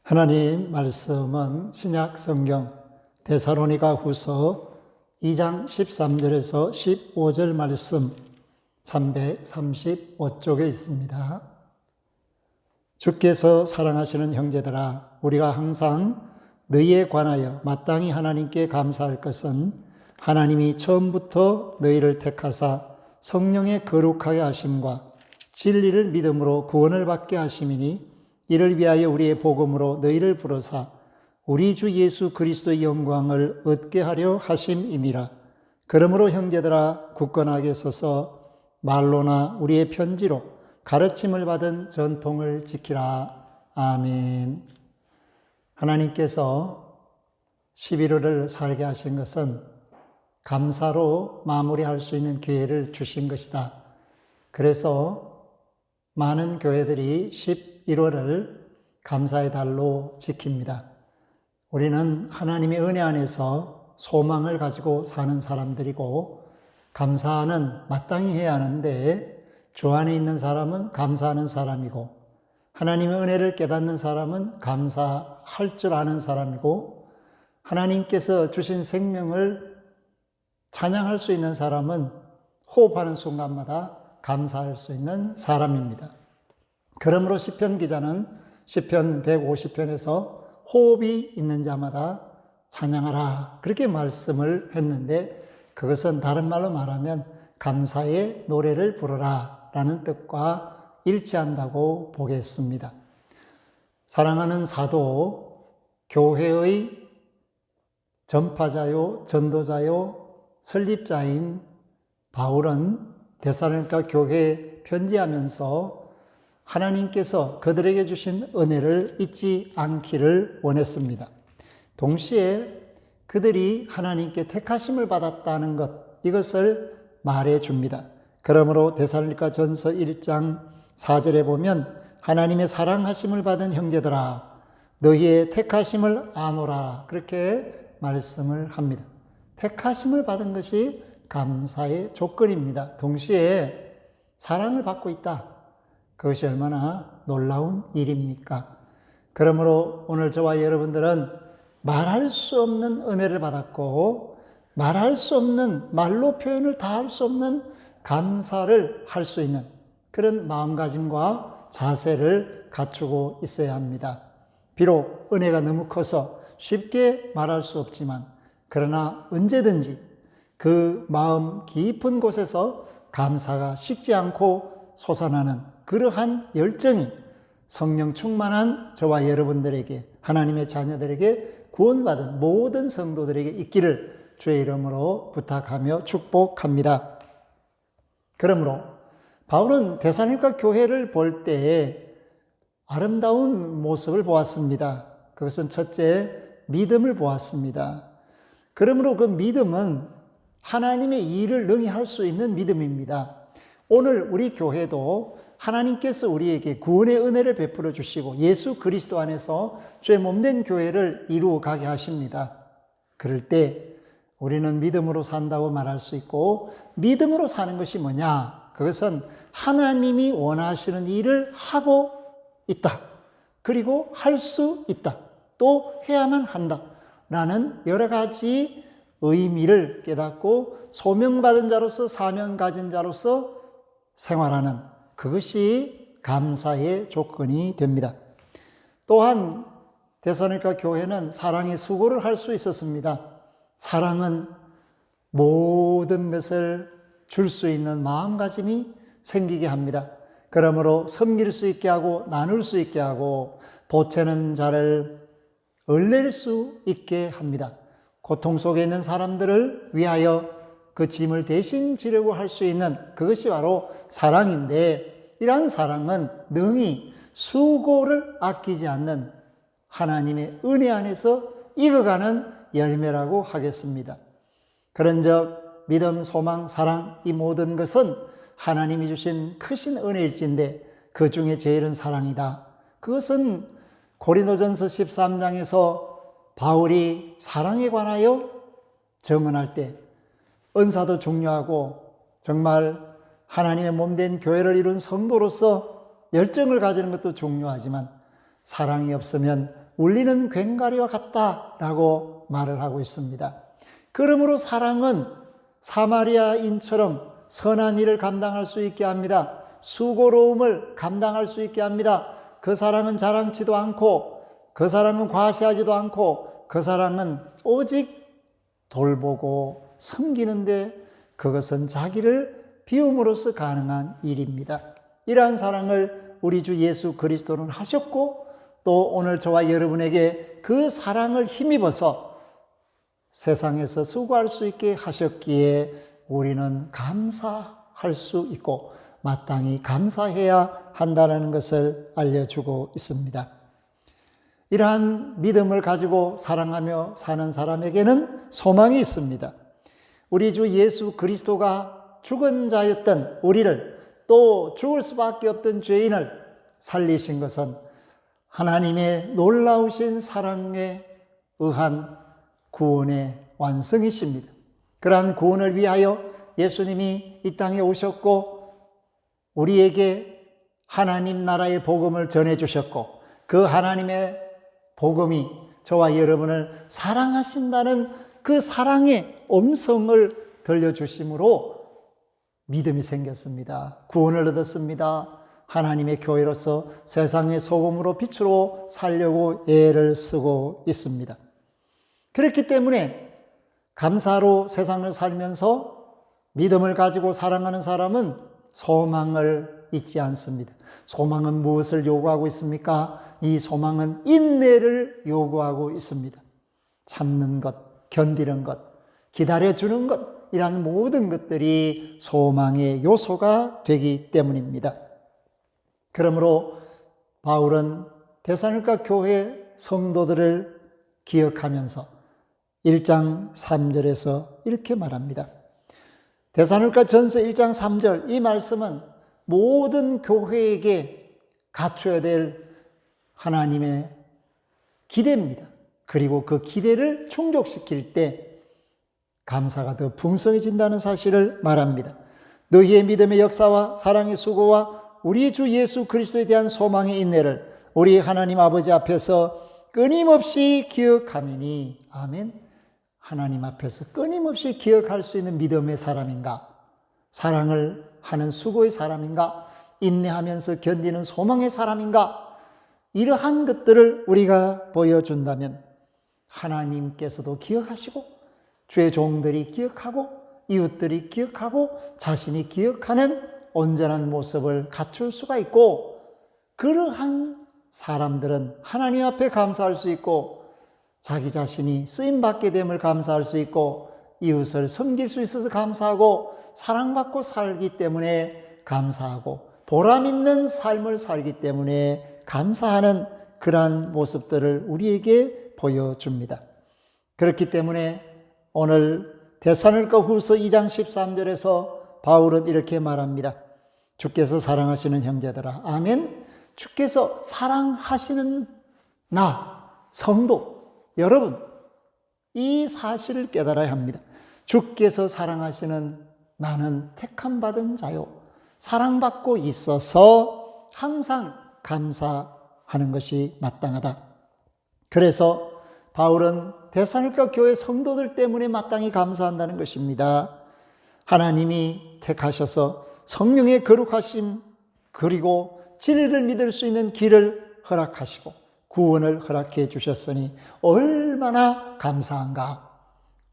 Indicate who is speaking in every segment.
Speaker 1: 하나님 말씀은 신약 성경 데살로니가 후서 2장 13절에서 15절 말씀 335쪽에 있습니다. 주께서 사랑하시는 형제들아, 우리가 항상 너희에 관하여 마땅히 하나님께 감사할 것은 하나님이 처음부터 너희를 택하사 성령의 거룩하게 하심과 진리를 믿음으로 구원을 받게 하심이니, 이를 위하여 우리의 복음으로 너희를 부르사 우리 주 예수 그리스도의 영광을 얻게 하려 하심이니라. 그러므로 형제들아, 굳건하게 서서 말로나 우리의 편지로 가르침을 받은 전통을 지키라. 아멘. 하나님께서 11월을 살게 하신 것은 감사로 마무리할 수 있는 기회를 주신 것이다. 그래서 많은 교회들이 11월을 감사의 달로 지킵니다. 우리는 하나님의 은혜 안에서 소망을 가지고 사는 사람들이고, 감사는 마땅히 해야 하는데 주 안에 있는 사람은 감사하는 사람이고, 하나님의 은혜를 깨닫는 사람은 감사할 줄 아는 사람이고, 하나님께서 주신 생명을 찬양할 수 있는 사람은 호흡하는 순간마다 감사할 수 있는 사람입니다. 그러므로 시편 기자는 시편 150편에서 호흡이 있는 자마다 찬양하라, 그렇게 말씀을 했는데, 그것은 다른 말로 말하면 감사의 노래를 부르라 라는 뜻과 일치한다고 보겠습니다. 사랑하는 사도, 교회의 전파자요, 전도자요, 설립자인 바울은 데살로니가 교회에 편지하면서 하나님께서 그들에게 주신 은혜를 잊지 않기를 원했습니다. 동시에 그들이 하나님께 택하심을 받았다는 것, 이것을 말해 줍니다. 그러므로 데살로니가 전서 1장 4절에 보면 하나님의 사랑하심을 받은 형제들아, 너희의 택하심을 아노라, 그렇게 말씀을 합니다. 택하심을 받은 것이 감사의 조건입니다. 동시에 사랑을 받고 있다. 그것이 얼마나 놀라운 일입니까? 그러므로 오늘 저와 여러분들은 말할 수 없는 은혜를 받았고, 말할 수 없는, 말로 표현을 다 할 수 없는 감사를 할 수 있는 그런 마음가짐과 자세를 갖추고 있어야 합니다. 비록 은혜가 너무 커서 쉽게 말할 수 없지만, 그러나 언제든지 그 마음 깊은 곳에서 감사가 식지 않고 솟아나는 그러한 열정이 성령 충만한 저와 여러분들에게, 하나님의 자녀들에게, 구원받은 모든 성도들에게 있기를 주의 이름으로 부탁하며 축복합니다. 그러므로 바울은 데살로니가 교회를 볼 때에 아름다운 모습을 보았습니다. 그것은 첫째, 믿음을 보았습니다. 그러므로 그 믿음은 하나님의 일을 능히 할 수 있는 믿음입니다. 오늘 우리 교회도 하나님께서 우리에게 구원의 은혜를 베풀어 주시고 예수 그리스도 안에서 죄 몸된 교회를 이루어 가게 하십니다. 그럴 때 우리는 믿음으로 산다고 말할 수 있고, 믿음으로 사는 것이 뭐냐? 그것은 하나님이 원하시는 일을 하고 있다. 그리고 할 수 있다. 또 해야만 한다. 라는 여러 가지 의미를 깨닫고 소명받은 자로서, 사명 가진 자로서 생활하는, 그것이 감사의 조건이 됩니다. 또한 데살로니가 교회는 사랑의 수고를 할 수 있었습니다. 사랑은 모든 것을 줄 수 있는 마음가짐이 생기게 합니다. 그러므로 섬길 수 있게 하고 나눌 수 있게 하고 보채는 자를 얼릴 수 있게 합니다. 고통 속에 있는 사람들을 위하여 그 짐을 대신 지려고 할 수 있는 그것이 바로 사랑인데, 이러한 사랑은 능히 수고를 아끼지 않는 하나님의 은혜 안에서 익어가는 열매라고 하겠습니다. 그런즉 믿음, 소망, 사랑, 이 모든 것은 하나님이 주신 크신 은혜일진데 그 중에 제일은 사랑이다. 그것은 고린도전서 13장에서 바울이 사랑에 관하여 증언할 때 은사도 중요하고, 정말 하나님의 몸된 교회를 이룬 성도로서 열정을 가지는 것도 중요하지만, 사랑이 없으면 울리는 괭가리와 같다라고 말을 하고 있습니다. 그러므로 사랑은 사마리아인처럼 선한 일을 감당할 수 있게 합니다. 수고로움을 감당할 수 있게 합니다. 그 사랑은 자랑치도 않고, 그 사랑은 과시하지도 않고, 그 사랑은 오직 돌보고 섬기는데 그것은 자기를 비움으로써 가능한 일입니다. 이러한 사랑을 우리 주 예수 그리스도는 하셨고, 또 오늘 저와 여러분에게 그 사랑을 힘입어서 세상에서 수고할 수 있게 하셨기에 우리는 감사할 수 있고 마땅히 감사해야 한다는 것을 알려주고 있습니다. 이러한 믿음을 가지고 사랑하며 사는 사람에게는 소망이 있습니다. 우리 주 예수 그리스도가 죽은 자였던 우리를, 또 죽을 수밖에 없던 죄인을 살리신 것은 하나님의 놀라우신 사랑에 의한 구원의 완성이십니다. 그러한 구원을 위하여 예수님이 이 땅에 오셨고 우리에게 하나님 나라의 복음을 전해주셨고, 그 하나님의 복음이 저와 여러분을 사랑하신다는 그 사랑의 음성을 들려주심으로 믿음이 생겼습니다. 구원을 얻었습니다. 하나님의 교회로서 세상의 소금으로 빛으로 살려고 애를 쓰고 있습니다. 그렇기 때문에 감사로 세상을 살면서 믿음을 가지고 사랑하는 사람은 소망을 잊지 않습니다. 소망은 무엇을 요구하고 있습니까? 이 소망은 인내를 요구하고 있습니다. 참는 것, 견디는 것, 기다려주는 것, 이런 모든 것들이 소망의 요소가 되기 때문입니다. 그러므로 바울은 데살로니가 교회 성도들을 기억하면서 1장 3절에서 이렇게 말합니다. 데살로니가 전서 1장 3절, 이 말씀은 모든 교회에게 갖춰야 될 하나님의 기대입니다. 그리고 그 기대를 충족시킬 때 감사가 더 풍성해진다는 사실을 말합니다. 너희의 믿음의 역사와 사랑의 수고와 우리 주 예수 그리스도에 대한 소망의 인내를 우리 하나님 아버지 앞에서 끊임없이 기억하미니. 아멘. 하나님 앞에서 끊임없이 기억할 수 있는 믿음의 사람인가? 사랑을 하는 수고의 사람인가? 인내하면서 견디는 소망의 사람인가? 이러한 것들을 우리가 보여준다면 하나님께서도 기억하시고 주의 종들이 기억하고 이웃들이 기억하고 자신이 기억하는 온전한 모습을 갖출 수가 있고, 그러한 사람들은 하나님 앞에 감사할 수 있고 자기 자신이 쓰임받게 됨을 감사할 수 있고 이웃을 섬길 수 있어서 감사하고 사랑받고 살기 때문에 감사하고 보람있는 삶을 살기 때문에 감사하는 그러한 모습들을 우리에게 보여줍니다. 그렇기 때문에 오늘 데살로니가 후서 2장 13절에서 바울은 이렇게 말합니다. 주께서 사랑하시는 형제들아. 아멘. 주께서 사랑하시는 나, 성도, 여러분, 이 사실을 깨달아야 합니다. 주께서 사랑하시는 나는 택함받은 자요. 사랑받고 있어서 항상 감사하는 것이 마땅하다. 그래서 바울은 데살로니가 교회 성도들 때문에 마땅히 감사한다는 것입니다. 하나님이 택하셔서 성령의 거룩하심 그리고 진리를 믿을 수 있는 길을 허락하시고 구원을 허락해 주셨으니 얼마나 감사한가.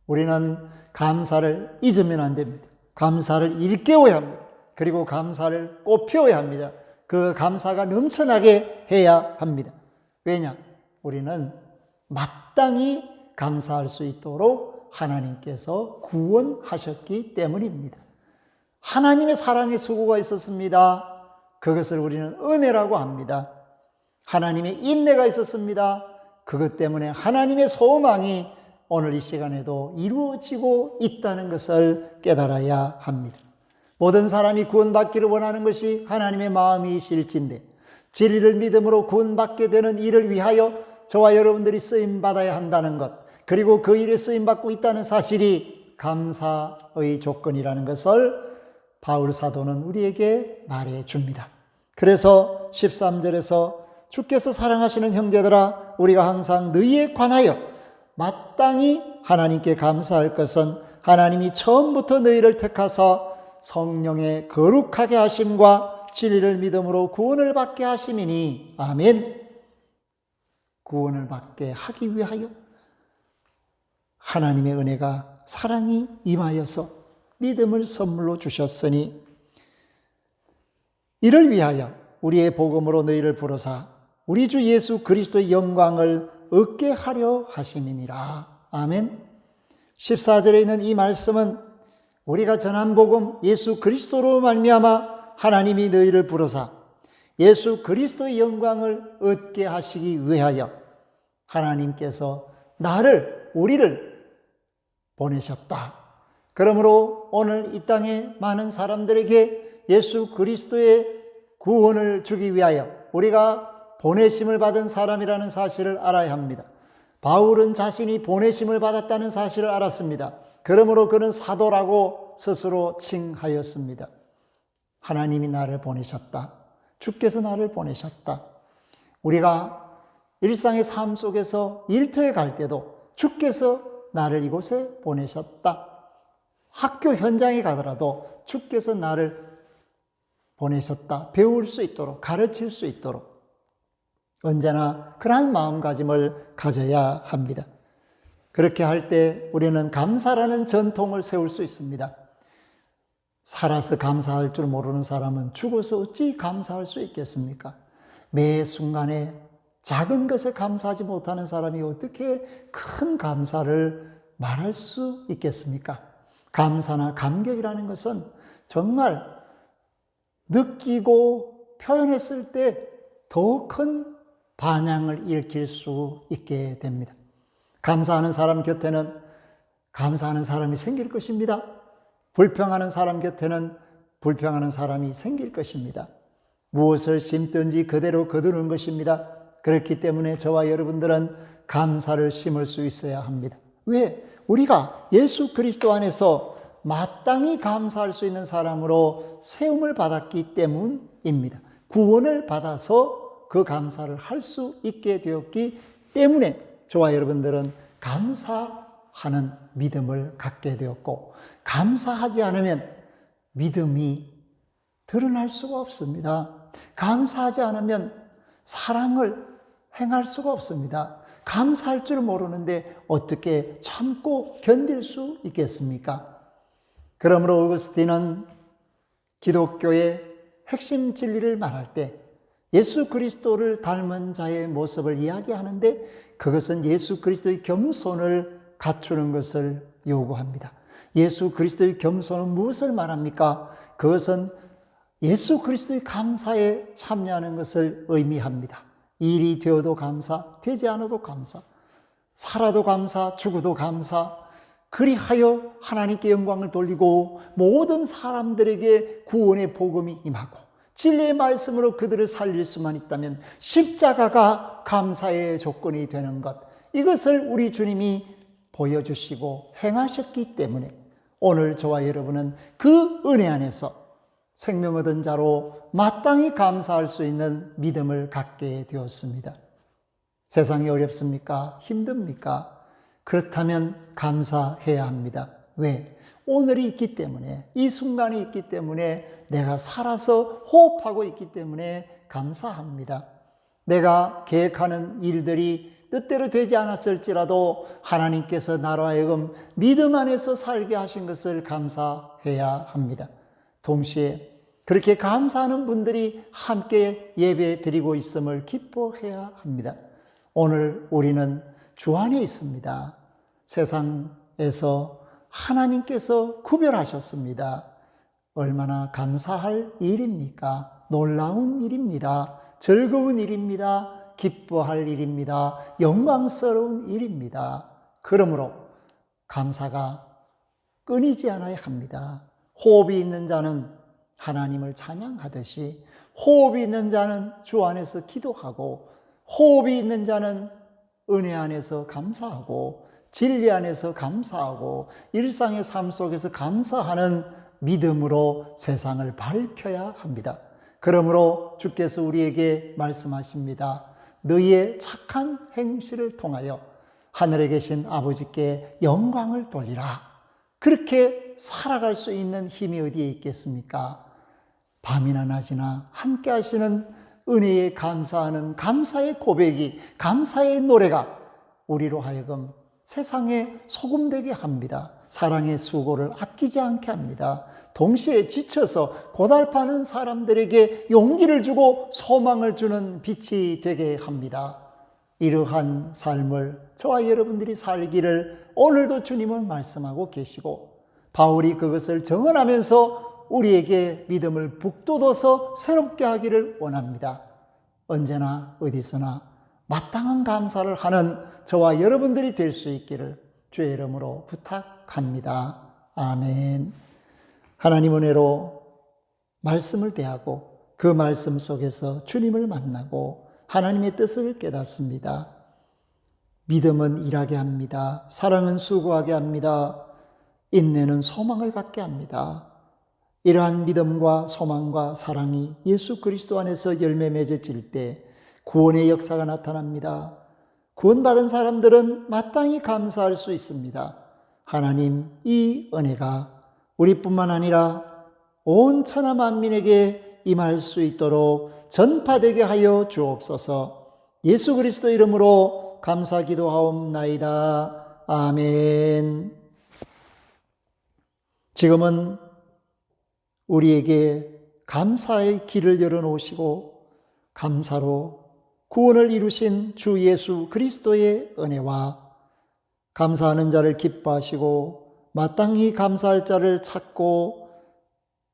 Speaker 1: 우리는 감사를 잊으면 안 됩니다. 감사를 일깨워야 합니다. 그리고 감사를 꽃피워야 합니다. 그 감사가 넘쳐나게 해야 합니다. 왜냐? 우리는 마땅히 감사할 수 있도록 하나님께서 구원하셨기 때문입니다. 하나님의 사랑의 수고가 있었습니다. 그것을 우리는 은혜라고 합니다. 하나님의 인내가 있었습니다. 그것 때문에 하나님의 소망이 오늘 이 시간에도 이루어지고 있다는 것을 깨달아야 합니다. 모든 사람이 구원받기를 원하는 것이 하나님의 마음이실진데 진리를 믿음으로 구원받게 되는 일을 위하여 저와 여러분들이 쓰임받아야 한다는 것, 그리고 그 일에 쓰임받고 있다는 사실이 감사의 조건이라는 것을 바울 사도는 우리에게 말해 줍니다. 그래서 13절에서 주께서 사랑하시는 형제들아, 우리가 항상 너희에 관하여 마땅히 하나님께 감사할 것은 하나님이 처음부터 너희를 택하사 성령의 거룩하게 하심과 진리를 믿음으로 구원을 받게 하심이니. 아멘. 구원을 받게 하기 위하여 하나님의 은혜가, 사랑이 임하여서 믿음을 선물로 주셨으니, 이를 위하여 우리의 복음으로 너희를 부르사 우리 주 예수 그리스도의 영광을 얻게 하려 하심이니라. 아멘. 14절에 있는 이 말씀은 우리가 전한 복음 예수 그리스도로 말미암아 하나님이 너희를 부르사 예수 그리스도의 영광을 얻게 하시기 위하여 하나님께서 우리를 보내셨다. 그러므로 오늘 이 땅에 많은 사람들에게 예수 그리스도의 구원을 주기 위하여 우리가 보내심을 받은 사람이라는 사실을 알아야 합니다. 바울은 자신이 보내심을 받았다는 사실을 알았습니다. 그러므로 그는 사도라고 스스로 칭하였습니다. 하나님이 나를 보내셨다. 주께서 나를 보내셨다. 우리가 일상의 삶 속에서 일터에 갈 때도 주께서 나를 이곳에 보내셨다. 학교 현장에 가더라도 주께서 나를 보내셨다. 배울 수 있도록, 가르칠 수 있도록 언제나 그러한 마음가짐을 가져야 합니다. 그렇게 할 때 우리는 감사라는 전통을 세울 수 있습니다. 살아서 감사할 줄 모르는 사람은 죽어서 어찌 감사할 수 있겠습니까? 매 순간에 작은 것에 감사하지 못하는 사람이 어떻게 큰 감사를 말할 수 있겠습니까? 감사나 감격이라는 것은 정말 느끼고 표현했을 때 더 큰 반향을 일으킬 수 있게 됩니다. 감사하는 사람 곁에는 감사하는 사람이 생길 것입니다. 불평하는 사람 곁에는 불평하는 사람이 생길 것입니다. 무엇을 심든지 그대로 거두는 것입니다. 그렇기 때문에 저와 여러분들은 감사를 심을 수 있어야 합니다. 왜? 우리가 예수 그리스도 안에서 마땅히 감사할 수 있는 사람으로 세움을 받았기 때문입니다. 구원을 받아서 그 감사를 할 수 있게 되었기 때문에 저와 여러분들은 감사하는 믿음을 갖게 되었고, 감사하지 않으면 믿음이 드러날 수가 없습니다. 감사하지 않으면 사랑을 행할 수가 없습니다. 감사할 줄 모르는데 어떻게 참고 견딜 수 있겠습니까? 그러므로 오거스틴은 기독교의 핵심 진리를 말할 때 예수 그리스도를 닮은 자의 모습을 이야기하는데, 그것은 예수 그리스도의 겸손을 갖추는 것을 요구합니다. 예수 그리스도의 겸손은 무엇을 말합니까? 그것은 예수 그리스도의 감사에 참여하는 것을 의미합니다. 일이 되어도 감사, 되지 않아도 감사, 살아도 감사, 죽어도 감사, 그리하여 하나님께 영광을 돌리고 모든 사람들에게 구원의 복음이 임하고 진리의 말씀으로 그들을 살릴 수만 있다면 십자가가 감사의 조건이 되는 것, 이것을 우리 주님이 보여주시고 행하셨기 때문에 오늘 저와 여러분은 그 은혜 안에서 생명 얻은 자로 마땅히 감사할 수 있는 믿음을 갖게 되었습니다. 세상이 어렵습니까? 힘듭니까? 그렇다면 감사해야 합니다. 왜? 오늘이 있기 때문에, 이 순간이 있기 때문에, 내가 살아서 호흡하고 있기 때문에 감사합니다. 내가 계획하는 일들이 뜻대로 되지 않았을지라도 하나님께서 나로 하여금 믿음 안에서 살게 하신 것을 감사해야 합니다. 동시에 그렇게 감사하는 분들이 함께 예배 드리고 있음을 기뻐해야 합니다. 오늘 우리는 주 안에 있습니다. 세상에서 하나님께서 구별하셨습니다. 얼마나 감사할 일입니까? 놀라운 일입니다. 즐거운 일입니다. 기뻐할 일입니다. 영광스러운 일입니다. 그러므로 감사가 끊이지 않아야 합니다. 호흡이 있는 자는 하나님을 찬양하듯이, 호흡이 있는 자는 주 안에서 기도하고, 호흡이 있는 자는 은혜 안에서 감사하고, 진리 안에서 감사하고, 일상의 삶 속에서 감사하는 믿음으로 세상을 밝혀야 합니다. 그러므로 주께서 우리에게 말씀하십니다. 너희의 착한 행실을 통하여 하늘에 계신 아버지께 영광을 돌리라. 그렇게 살아갈 수 있는 힘이 어디에 있겠습니까? 밤이나 낮이나 함께 하시는 은혜에 감사하는 감사의 고백이, 감사의 노래가 우리로 하여금 세상에 소금되게 합니다. 사랑의 수고를 아끼지 않게 합니다. 동시에 지쳐서 고달파는 사람들에게 용기를 주고 소망을 주는 빛이 되게 합니다. 이러한 삶을 저와 여러분들이 살기를 오늘도 주님은 말씀하고 계시고, 바울이 그것을 정언하면서 우리에게 믿음을 북돋워서 새롭게 하기를 원합니다. 언제나 어디서나 마땅한 감사를 하는 저와 여러분들이 될 수 있기를 주의 이름으로 부탁합니다. 아멘. 하나님 은혜로 말씀을 대하고 그 말씀 속에서 주님을 만나고 하나님의 뜻을 깨닫습니다. 믿음은 일하게 합니다. 사랑은 수고하게 합니다. 인내는 소망을 갖게 합니다. 이러한 믿음과 소망과 사랑이 예수 그리스도 안에서 열매 맺어질 때 구원의 역사가 나타납니다. 구원받은 사람들은 마땅히 감사할 수 있습니다. 하나님, 이 은혜가 우리뿐만 아니라 온 천하 만민에게 임할 수 있도록 전파되게 하여 주옵소서. 예수 그리스도 이름으로 감사 기도하옵나이다. 아멘. 지금은 우리에게 감사의 길을 열어놓으시고 감사로 구원을 이루신 주 예수 그리스도의 은혜와 감사하는 자를 기뻐하시고 마땅히 감사할 자를 찾고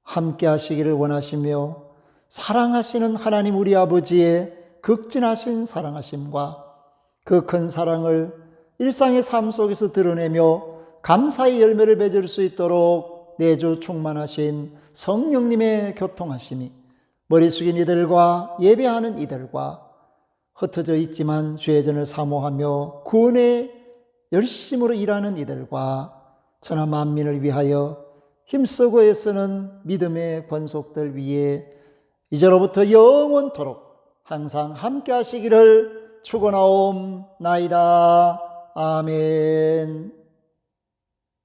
Speaker 1: 함께 하시기를 원하시며, 사랑하시는 하나님 우리 아버지의 극진하신 사랑하심과 그 큰 사랑을 일상의 삶 속에서 드러내며 감사의 열매를 맺을 수 있도록 내주 충만하신 성령님의 교통하심이 머리 숙인 이들과 예배하는 이들과 흩어져 있지만 주의 전을 사모하며 구원의 열심으로 일하는 이들과 천하 만민을 위하여 힘쓰고 애쓰는 믿음의 권속들 위에 이제로부터 영원토록 항상 함께 하시기를 축원하옵나이다. 아멘.